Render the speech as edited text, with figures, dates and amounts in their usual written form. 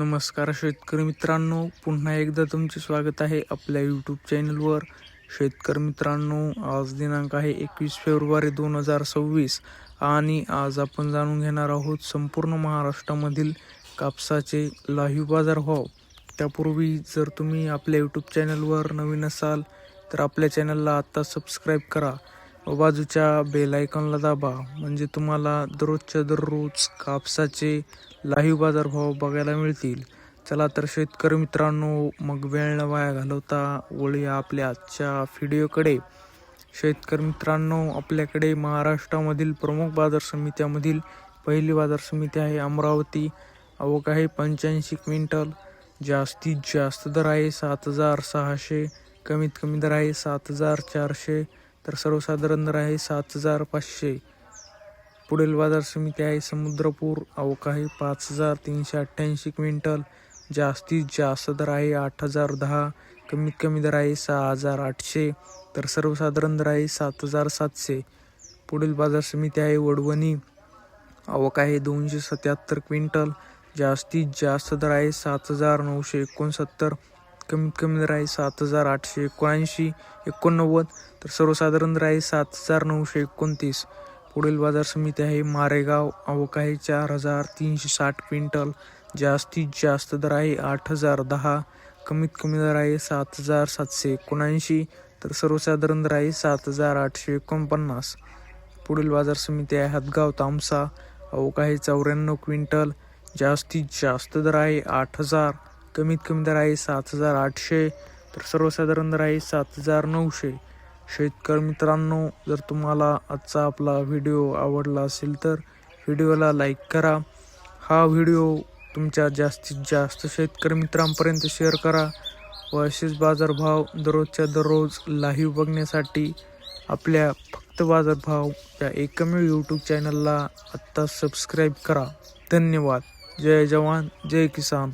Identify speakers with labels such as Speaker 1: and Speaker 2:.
Speaker 1: नमस्कार शेतकरी मित्रांनो, पुन्हा एकदा तुमचे स्वागत आहे आपल्या यूट्यूब चॅनलवर. शेतकरी मित्रांनो, आज दिनांक आहे 21 फेब्रुवारी 2026 आणि आज आपण जाणून घेणार आहोत संपूर्ण महाराष्ट्रामधील कापसाचे लाईव्ह बाजारभाव. त्यापूर्वी जर तुम्ही आपल्या यूट्यूब चॅनलवर नवीन असाल तर आपल्या चॅनलला आत्ता सबस्क्राईब करा व बाजूच्या बेल आयकॉनला दाबा, म्हणजे तुम्हाला दररोज कापसाचे लाईव्ह बाजारभाव बघायला मिळतील. चला तर शेतकरी मित्रांनो, मग वेळ न वाया घालवता वळूया आपल्या आजच्या व्हिडिओकडे. शेतकरी मित्रांनो, आपल्याकडे महाराष्ट्रामधील प्रमुख बाजार समित्यामधील पहिली बाजार समिती आहे अमरावती. आवक आहे 85 क्विंटल. जास्तीत जास्त दर आहे 7,600, कमीत कमी दर आहे 7,400, तर सर्वसाधारण दर आहे 7,500. पुढील बाजार समिती आहे समुद्रपूर. आवक आहे 5,388 क्विंटल. जास्तीत जास्त दर आहे 8,010, कमीत कमी दर आहे 6,800, तर सर्वसाधारण दर आहे 7,700. पुढील बाजार समिती आहे वडवणी. आवक आहे 277 क्विंटल. जास्तीत जास्त दर आहे 7,969, कमीत कमी दर आहे 7,879, तर सर्वसाधारण दर आहे 7,929. पुढील बाजार समिती आहे मारेगाव. आवक आहे 4,360 क्विंटल. जास्तीत जास्त दर आहे 8,010, कमीत कमी दर आहे 7,779, तर सर्वसाधारण दर आहे 7,849. पुढील बाजार समिती आहे हदगाव तामसा. आवक आहे 94 क्विंटल. जास्तीत जास्त दर आहे 8,000, कमीत कमी दर आहे 7,800, तर सर्वसाधारण दर आहे 7,900. शेतकरी मित्रांनो, जर तुम्हाला आजचा आपला व्हिडिओ आवडला असेल तर व्हिडिओला लाईक करा. हा व्हिडिओ तुमच्या जास्तीत जास्त शेतकरी मित्रांपर्यंत शेअर करा व असेच बाजारभाव दररोज लाईव्ह बघण्यासाठी आपल्या फक्त बाजारभाव या एकमेव यूट्यूब चॅनलला आत्ता सबस्क्राईब करा. धन्यवाद. जय जवान जय किसान.